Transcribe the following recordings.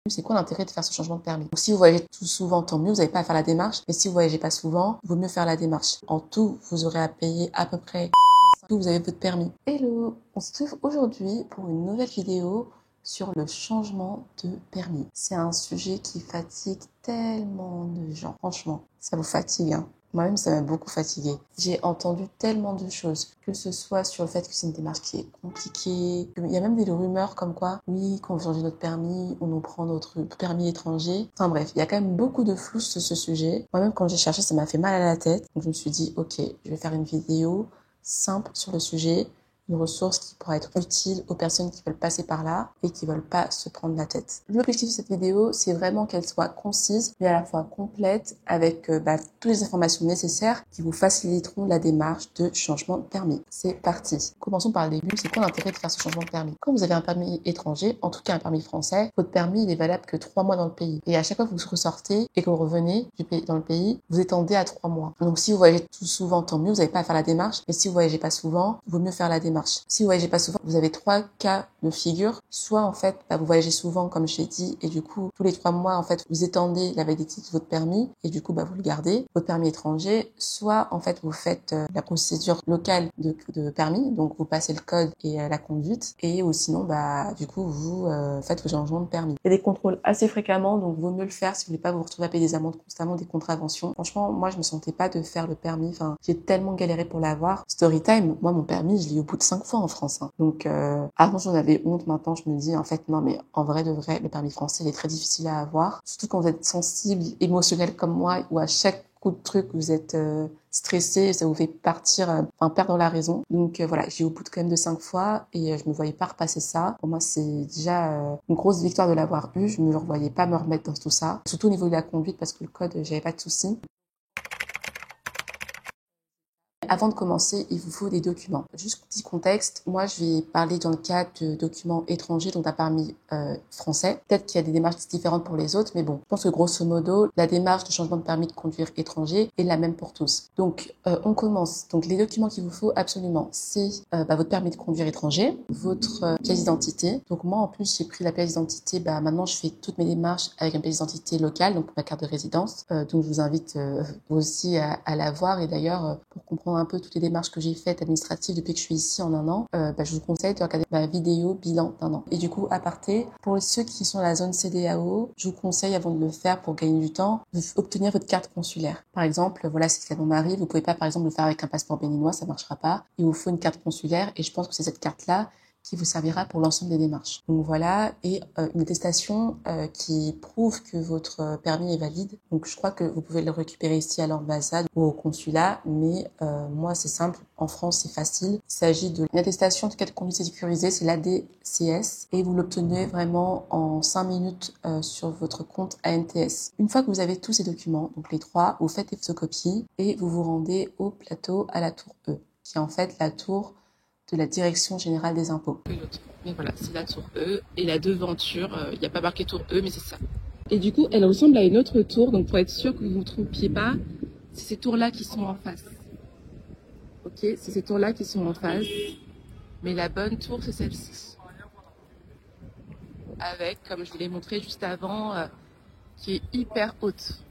C'est quoi l'intérêt de faire ce changement de permis? Donc, si vous voyagez tout souvent, tant mieux, vous n'avez pas à faire la démarche. Mais si vous voyagez pas souvent, il vaut mieux faire la démarche. En tout, vous aurez à payer à peu près tout, vous avez votre permis. Hello, on se trouve aujourd'hui pour une nouvelle vidéo sur le changement de permis. C'est un sujet qui fatigue tellement de gens. Franchement, ça vous fatigue, hein? Moi-même, ça m'a beaucoup fatiguée. J'ai entendu tellement de choses, que ce soit sur le fait que c'est une démarche qui est compliquée. Il y a même des rumeurs comme quoi, oui, quand on veut changer notre permis, on nous prend notre permis étranger. Enfin bref, il y a quand même beaucoup de flou sur ce sujet. Moi-même, quand j'ai cherché, ça m'a fait mal à la tête. Donc je me suis dit, ok, je vais faire une vidéo simple sur le sujet, une ressource qui pourra être utile aux personnes qui veulent passer par là et qui veulent pas se prendre la tête. L'objectif de cette vidéo, c'est vraiment qu'elle soit concise, mais à la fois complète, avec toutes les informations nécessaires qui vous faciliteront la démarche de changement de permis. C'est parti. Commençons par le début. C'est quoi l'intérêt de faire ce changement de permis? Quand vous avez un permis étranger, en tout cas un permis français, votre permis il est valable que 3 mois dans le pays. Et à chaque fois que vous ressortez et que vous revenez dans le pays, vous étendez à 3 mois. Donc si vous voyagez tout souvent, tant mieux, vous n'avez pas à faire la démarche. Mais si vous voyagez pas souvent, il vaut mieux faire la démarche. Si vous voyagez pas souvent, vous avez 3 cas de figure. Soit en fait, vous voyagez souvent comme je l'ai dit et du coup, tous les 3 mois, en fait, vous étendez la validité de votre permis et du coup, vous le gardez, votre permis étranger. Soit en fait, vous faites la procédure locale de permis, donc vous passez le code et la conduite et ou sinon, du coup, vous faites vos changements de permis. Il y a des contrôles assez fréquemment, donc vaut mieux le faire si vous voulez pas vous retrouver à payer des amendes constamment, des contraventions. Franchement, moi, je me sentais pas de faire le permis. Enfin, j'ai tellement galéré pour l'avoir. Storytime, moi, mon permis, je l'ai eu au bout de 5 fois en France. Hein. Donc, avant, j'en avais honte. Maintenant, je me dis, en fait, non, mais en vrai de vrai, le permis français, il est très difficile à avoir. Surtout quand vous êtes sensible, émotionnel comme moi, ou à chaque coup de truc, vous êtes stressé, ça vous fait partir, perdre la raison. Donc, voilà, j'ai eu au bout de quand même de 5 fois et je me voyais pas repasser ça. Pour moi, c'est déjà une grosse victoire de l'avoir eu. Je me revoyais pas me remettre dans tout ça. Surtout au niveau de la conduite parce que le code, j'avais pas de soucis. Avant de commencer, il vous faut des documents. Juste petit contexte, moi je vais parler dans le cadre de documents étrangers, donc d'un permis français. Peut-être qu'il y a des démarches différentes pour les autres, mais bon, je pense que grosso modo, la démarche de changement de permis de conduire étranger est la même pour tous. Donc on commence. Donc les documents qu'il vous faut absolument, c'est votre permis de conduire étranger, votre pièce d'identité. Donc moi en plus j'ai pris la pièce d'identité, maintenant je fais toutes mes démarches avec une pièce d'identité locale, donc ma carte de résidence. Donc je vous invite vous aussi à la voir et d'ailleurs pour comprendre un peu toutes les démarches que j'ai faites administratives depuis que je suis ici en un an, je vous conseille de regarder ma vidéo bilan d'1 an. Et du coup, à parté, pour ceux qui sont dans la zone CEDEAO, je vous conseille avant de le faire pour gagner du temps, d'obtenir votre carte consulaire. Par exemple, voilà, c'est le cas de mon mari, vous pouvez pas par exemple le faire avec un passeport béninois, ça marchera pas. Il vous faut une carte consulaire et je pense que c'est cette carte-là qui vous servira pour l'ensemble des démarches. Donc voilà, et une attestation qui prouve que votre permis est valide. Donc je crois que vous pouvez le récupérer ici à l'ambassade ou au consulat, mais moi c'est simple, en France c'est facile. Il s'agit d'une attestation de cas de conduite sécurisée, c'est l'ADCS, et vous l'obtenez vraiment en 5 minutes sur votre compte ANTS. Une fois que vous avez tous ces documents, donc les 3, vous faites des photocopies et vous vous rendez au plateau à la tour E, qui est en fait la tour de la Direction Générale des Impôts. Mais voilà, c'est la tour E et la devanture, il n'y a pas marqué tour E, mais c'est ça. Et du coup, elle ressemble à une autre tour, donc pour être sûr que vous ne vous trompiez pas, c'est ces tours-là qui sont en face. Ok, c'est ces tours-là qui sont en face, mais la bonne tour, c'est celle-ci. Avec, comme je vous l'ai montré juste avant, qui est hyper haute.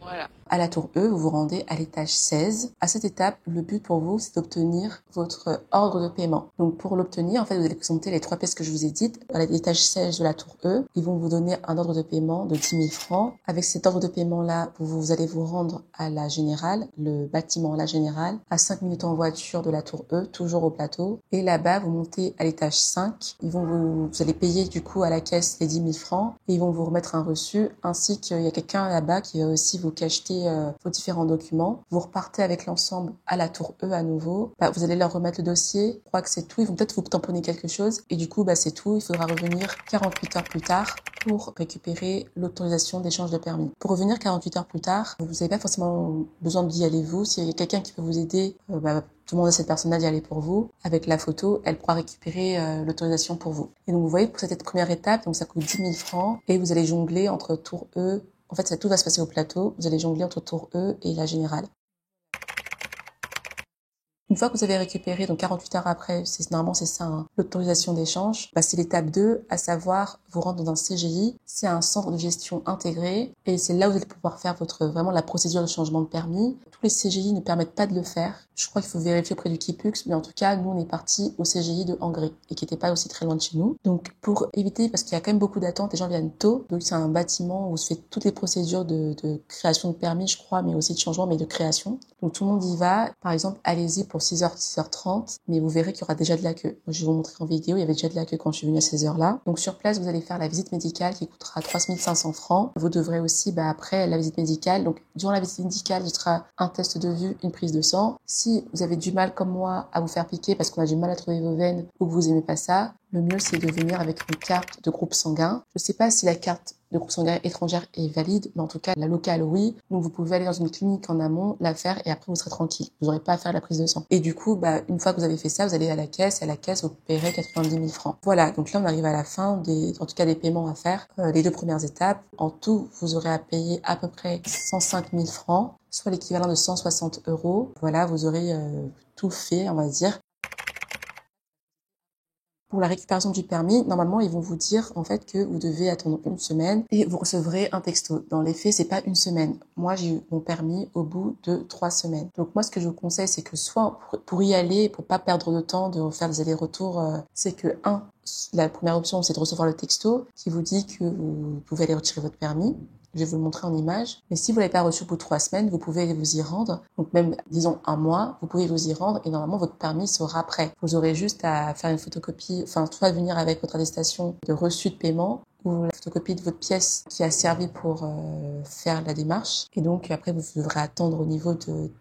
Voilà. À la tour E, vous vous rendez à l'étage 16. À cette étape, le but pour vous, c'est d'obtenir votre ordre de paiement. Donc, pour l'obtenir, en fait, vous allez présenter les 3 pièces que je vous ai dites. À l'étage 16 de la tour E, ils vont vous donner un ordre de paiement de 10 000 francs. Avec cet ordre de paiement-là, vous allez vous rendre à la Générale, le bâtiment La Générale, à 5 minutes en voiture de la tour E, toujours au plateau. Et là-bas, vous montez à l'étage 5. Vous allez payer, du coup, à la caisse les 10 000 francs. Et ils vont vous remettre un reçu, ainsi qu'il y a quelqu'un là-bas qui va aussi vous cacheter vos différents documents. Vous repartez avec l'ensemble à la tour E à nouveau. Vous allez leur remettre le dossier. Je crois que c'est tout. Ils vont peut-être vous tamponner quelque chose. Et du coup, c'est tout. Il faudra revenir 48 heures plus tard pour récupérer l'autorisation d'échange de permis. Pour revenir 48 heures plus tard, vous n'avez pas forcément besoin d'y aller vous. S'il y a quelqu'un qui peut vous aider, demandez à cette personne-là d'y aller pour vous. Avec la photo, elle pourra récupérer l'autorisation pour vous. Et donc, vous voyez, pour cette première étape, donc ça coûte 10 000 francs et vous allez jongler entre tour E. En fait, tout va se passer au plateau. Vous allez jongler entre tour E et la Générale. Une fois que vous avez récupéré, donc 48 heures après, normalement c'est ça, hein, l'autorisation d'échange, bah, c'est l'étape 2, à savoir vous rendre dans un CGI, c'est un centre de gestion intégré et c'est là où vous allez pouvoir faire vraiment la procédure de changement de permis. Tous les CGI ne permettent pas de le faire. Je crois qu'il faut vérifier auprès du Kipux, mais en tout cas, nous on est parti au CGI de Engré et qui n'était pas aussi très loin de chez nous. Donc pour éviter, parce qu'il y a quand même beaucoup d'attentes, les gens viennent tôt, donc c'est un bâtiment où se fait toutes les procédures de création de permis, je crois, mais aussi de changement, mais de création. Donc tout le monde y va. Par exemple, allez-y pour 6h, 6h30, mais vous verrez qu'il y aura déjà de la queue. Moi, je vais vous montrer en vidéo, il y avait déjà de la queue quand je suis venue à ces heures-là. Donc sur place, vous allez faire la visite médicale qui coûtera 3500 francs. Vous devrez aussi, après la visite médicale, donc durant la visite médicale, ce sera un test de vue, une prise de sang. Si vous avez du mal comme moi à vous faire piquer parce qu'on a du mal à trouver vos veines ou que vous aimez pas ça, le mieux c'est de venir avec une carte de groupe sanguin. Je sais pas si la carte de groupe sanguin étrangère est valide, mais en tout cas la locale oui. Donc vous pouvez aller dans une clinique en amont, la faire et après vous serez tranquille. Vous n'aurez pas à faire la prise de sang. Et du coup, une fois que vous avez fait ça, vous allez à la caisse et à la caisse vous paierez 90 000 francs. Voilà, donc là on arrive à la fin en tout cas des paiements à faire. Les 2 premières étapes, en tout vous aurez à payer à peu près 105 000 francs, soit l'équivalent de 160 euros. Voilà, vous aurez tout fait, on va dire. Pour la récupération du permis, normalement, ils vont vous dire en fait que vous devez attendre une semaine et vous recevrez un texto. Dans les faits, c'est pas une semaine. Moi, j'ai eu mon permis au bout de 3 semaines. Donc moi, ce que je vous conseille, c'est que soit pour y aller, pour pas perdre de temps, de faire des allers-retours, c'est que la première option, c'est de recevoir le texto qui vous dit que vous pouvez aller retirer votre permis. Je vais vous le montrer en image. Mais si vous l'avez pas reçu au bout de 3 semaines, vous pouvez vous y rendre. Donc même, disons, un mois, vous pouvez vous y rendre et normalement, votre permis sera prêt. Vous aurez juste à faire une photocopie, soit venir avec votre attestation de reçu de paiement ou la photocopie de votre pièce qui a servi pour faire la démarche. Et donc, après, vous devrez attendre au niveau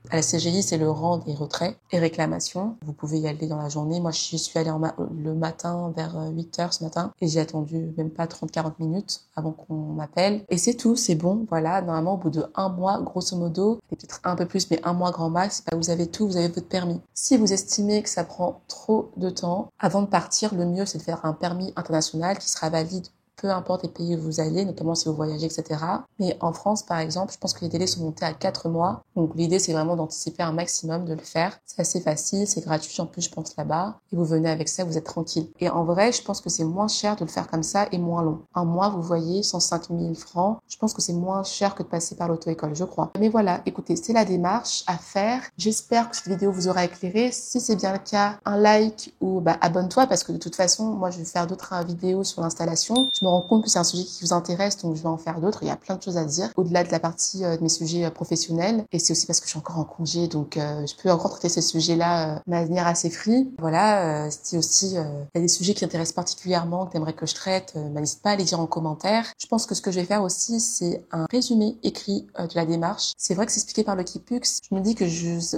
à la CGI, c'est le rang des retraits et réclamations. Vous pouvez y aller dans la journée. Moi, je suis allée le matin vers 8h ce matin et j'ai attendu même pas 30-40 minutes avant qu'on m'appelle. Et c'est tout, c'est bon. Voilà, normalement, au bout de 1 mois, grosso modo, et peut-être un peu plus, mais 1 mois grand max, vous avez tout, vous avez votre permis. Si vous estimez que ça prend trop de temps, avant de partir, le mieux, c'est de faire un permis international qui sera valide peu importe les pays où vous allez, notamment si vous voyagez, etc. Mais en France, par exemple, je pense que les délais sont montés à 4 mois. Donc l'idée, c'est vraiment d'anticiper un maximum, de le faire. C'est assez facile, c'est gratuit en plus, je pense, là-bas. Et vous venez avec ça, vous êtes tranquille. Et en vrai, je pense que c'est moins cher de le faire comme ça et moins long. Un mois, vous voyez, 105 000 francs. Je pense que c'est moins cher que de passer par l'auto-école, je crois. Mais voilà, écoutez, c'est la démarche à faire. J'espère que cette vidéo vous aura éclairé. Si c'est bien le cas, un like ou abonne-toi parce que de toute façon, moi, je vais faire d'autres vidéos sur l'installation. Je me rends compte que c'est un sujet qui vous intéresse, donc je vais en faire d'autres. Il y a plein de choses à dire, au-delà de la partie de mes sujets professionnels. Et c'est aussi parce que je suis encore en congé, donc je peux encore traiter ces sujets-là de manière assez free. Voilà, si aussi il y a des sujets qui t'intéressent particulièrement, que t'aimerais que je traite, n'hésite pas à les dire en commentaire. Je pense que ce que je vais faire aussi, c'est un résumé écrit de la démarche. C'est vrai que c'est expliqué par le Kipux. Je me dis que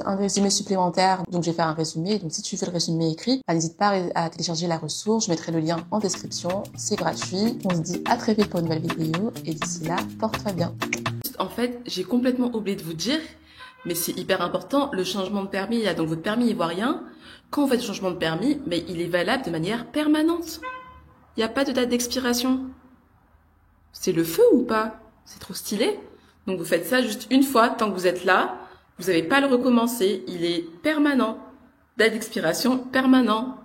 un résumé supplémentaire, donc je vais faire un résumé. Donc si tu veux le résumé écrit, n'hésite pas à télécharger la ressource. Je mettrai le lien en description. C'est gratuit. On se dit à très vite pour une nouvelle vidéo et d'ici là, porte-toi bien. En fait, j'ai complètement oublié de vous dire, mais c'est hyper important, le changement de permis, il y a donc votre permis ivoirien. Quand vous faites le changement de permis, mais il est valable de manière permanente. Il n'y a pas de date d'expiration. C'est le feu ou pas? C'est trop stylé. Donc vous faites ça juste une fois, tant que vous êtes là, vous n'avez pas à le recommencer, il est permanent. Date d'expiration permanent.